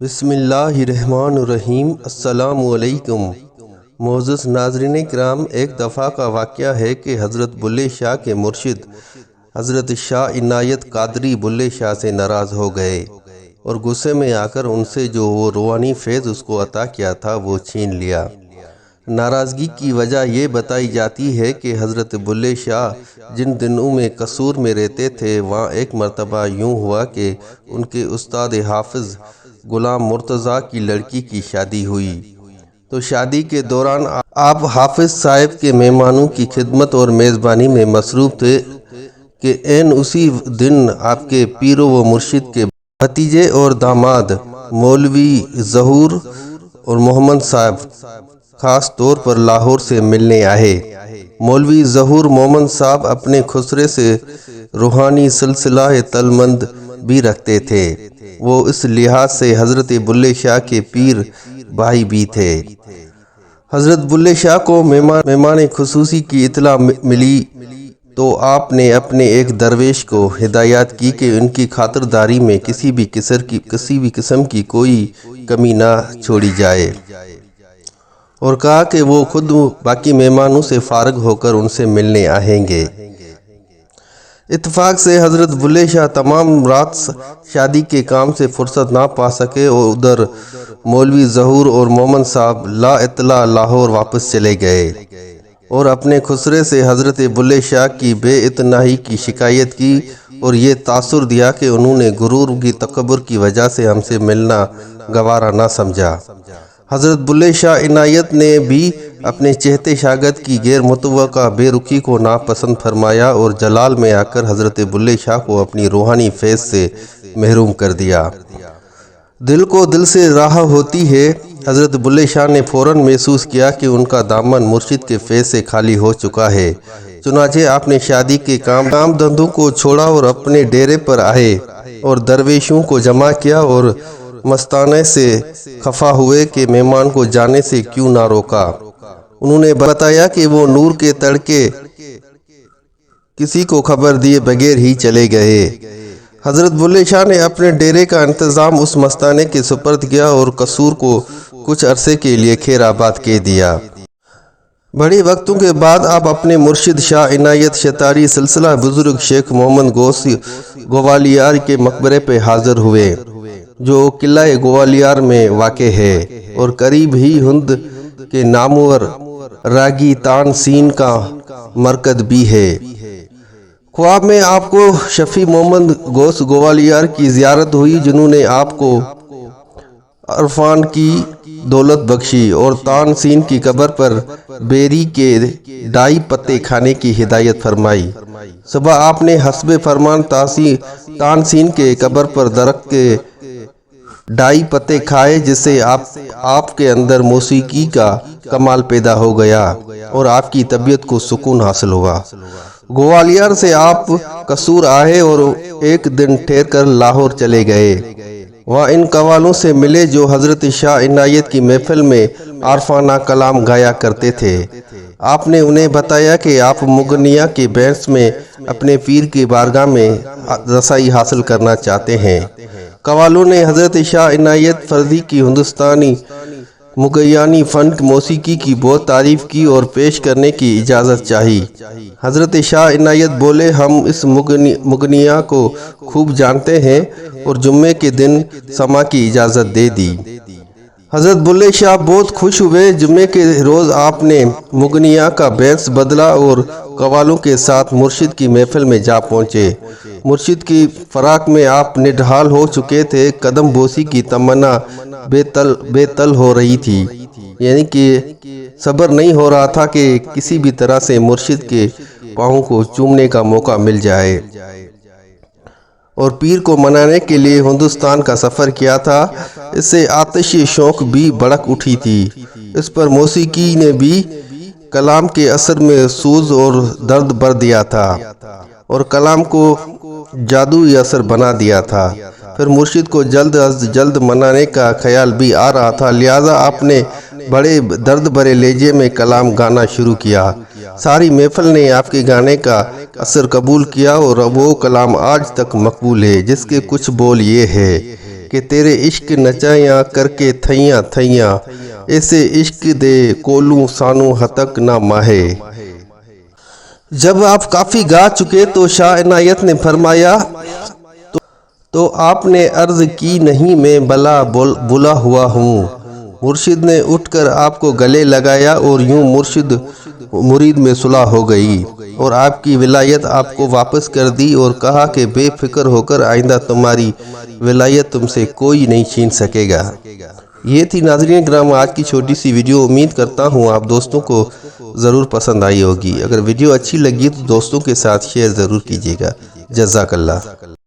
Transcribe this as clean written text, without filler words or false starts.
بسم اللہ الرحمن الرحیم۔ السلام علیکم معزز ناظرین کرام، ایک دفعہ کا واقعہ ہے کہ حضرت بلے شاہ کے مرشد حضرت شاہ عنایت قادری بلے شاہ سے ناراض ہو گئے اور غصے میں آ کر ان سے جو وہ روحانی فیض اس کو عطا کیا تھا وہ چھین لیا۔ ناراضگی کی وجہ یہ بتائی جاتی ہے کہ حضرت بلے شاہ جن دنوں میں قصور میں رہتے تھے، وہاں ایک مرتبہ یوں ہوا کہ ان کے استاد حافظ غلام مرتضیٰ کی لڑکی کی شادی ہوئی، تو شادی کے دوران آپ حافظ صاحب کے مہمانوں کی خدمت اور میزبانی میں مصروف تھے کہ عین اسی دن آپ کے پیر و مرشد کے بھتیجے اور داماد مولوی ظہور اور محمد صاحب خاص طور پر لاہور سے ملنے آئے۔ مولوی ظہور محمد صاحب اپنے خسرے سے روحانی سلسلہ تلمند بھی رکھتے تھے، وہ اس لحاظ سے حضرت بلے شاہ کے پیر بھائی بھی تھے۔ حضرت بلے شاہ کو مہمان خصوصی کی اطلاع ملی تو آپ نے اپنے ایک درویش کو ہدایت کی کہ ان کی خاطرداری میں کسی بھی قسم کی کوئی کمی نہ چھوڑی جائے، اور کہا کہ وہ خود باقی مہمانوں سے فارغ ہو کر ان سے ملنے آئیں گے۔ اتفاق سے حضرت بلے شاہ تمام رات شادی کے کام سے فرصت نہ پا سکے اور ادھر مولوی ظہور اور محمد صاحب لا اطلاع لاہور واپس چلے گئے اور اپنے خسرے سے حضرت بلے شاہ کی بے اطلاعی کی شکایت کی اور یہ تاثر دیا کہ انہوں نے غرور کی تکبر کی وجہ سے ہم سے ملنا گوارا نہ سمجھا۔ حضرت بلے شاہ عنایت نے بھی اپنے چہتے شاگرد کی غیر متوقع بے رخی کو ناپسند فرمایا اور جلال میں آ کر حضرت بلے شاہ کو اپنی روحانی فیض سے محروم کر دیا۔ دل کو دل سے راہ ہوتی ہے۔ حضرت بلے شاہ نے فوراً محسوس کیا کہ ان کا دامن مرشد کے فیض سے خالی ہو چکا ہے، چنانچہ آپ نے شادی کے کام دھندوں کو چھوڑا اور اپنے ڈیرے پر آئے اور درویشوں کو جمع کیا اور مستانے سے خفا ہوئے کہ مہمان کو جانے سے کیوں نہ روکا۔ انہوں نے بتایا کہ وہ نور کے تڑکے کسی کو خبر دیے بغیر ہی چلے گئے۔ حضرت بلے شاہ نے اپنے ڈیرے کا انتظام اس مستانے کے سپرد کیا اور قصور کو کچھ عرصے کے لیے خیر آباد کہہ دیا۔ بڑے وقتوں کے بعد آپ اپنے مرشد شاہ عنایت شتاری سلسلہ بزرگ شیخ محمد غوث گوالیار کے مقبرے پہ حاضر ہوئے، جو قلعہ گوالیار میں واقع ہے اور قریب ہی ہند کے نامور راگی تان سین کا مرکز بھی ہے۔ خواب میں آپ کو شفیع محمد غوث گوالیار کی زیارت ہوئی، جنہوں نے آپ کو عرفان کی دولت بخشی اور تان سین کی قبر پر بیری کے ڈائی پتے کھانے کی ہدایت فرمائی۔ صبح آپ نے حسب فرمان تان سین کے قبر پر درخت کے ڈائی پتے کھائے، جس سے آپ کے اندر موسیقی کا کمال پیدا ہو گیا اور آپ کی طبیعت کو سکون حاصل ہوا۔ گوالیار سے آپ قصور آئے اور ایک دن ٹھہر کر لاہور چلے گئے۔ وہاں ان قوالوں سے ملے جو حضرت شاہ عنایت کی محفل میں عارفانہ کلام گایا کرتے تھے۔ آپ نے انہیں بتایا کہ آپ مغنیہ کے بینس میں اپنے پیر کی بارگاہ میں رسائی حاصل کرنا چاہتے ہیں۔ قوالوں نے حضرت شاہ عنایت فرزی کی ہندوستانی مغنیائی فن موسیقی کی بہت تعریف کی اور پیش کرنے کی اجازت چاہی۔ حضرت شاہ عنایت بولے، ہم اس مغنیہ کو خوب جانتے ہیں، اور جمعے کے دن سماع کی اجازت دے دی۔ حضرت بلے شاہ بہت خوش ہوئے۔ جمعے کے روز آپ نے مغنیہ کا بینس بدلا اور قوالوں کے ساتھ مرشد کی محفل میں جا پہنچے۔ مرشد کی فراق میں آپ نڈھال ہو چکے تھے، قدم بوسی کی تمنا بے تل ہو رہی تھی، یعنی کہ صبر نہیں ہو رہا تھا کہ کسی بھی طرح سے مرشد کے پاؤں کو چومنے کا موقع مل جائے، اور پیر کو منانے کے لیے ہندوستان کا سفر کیا تھا۔ اس سے آتش شوق بھی بھڑک اٹھی تھی۔ اس پر موسیقی نے بھی کلام کے اثر میں سوز اور درد بھر دیا تھا اور کلام کو جادوئی اثر بنا دیا تھا۔ پھر مرشد کو جلد از جلد منانے کا خیال بھی آ رہا تھا، لہٰذا آپ نے بڑے درد بھرے لہجے میں کلام گانا شروع کیا۔ ساری محفل نے آپ کے گانے کا اثر قبول کیا اور وہ کلام آج تک مقبول ہے، جس کے کچھ بول یہ ہے کہ تیرے عشق نچایاں کر کے تھیاں تھیاں، ایسے عشق دے کولوں سانو ہتک نہ ماہے۔ جب آپ کافی گا چکے تو شاہ عنایت نے فرمایا تو آپ نے عرض کی نہیں میں بلا بلا ہوا ہوں۔ مرشد نے اٹھ کر آپ کو گلے لگایا اور یوں مرشد مرید میں صلح ہو گئی اور آپ کی ولایت آپ کو واپس کر دی اور کہا کہ بے فکر ہو کر آئندہ تمہاری ولایت تم سے کوئی نہیں چھین سکے گا۔ یہ تھی ناظرین کرام آج کی چھوٹی سی ویڈیو۔ امید کرتا ہوں آپ دوستوں کو ضرور پسند آئی ہوگی۔ اگر ویڈیو اچھی لگی تو دوستوں کے ساتھ شیئر ضرور کیجیے گا۔ جزاک اللہ۔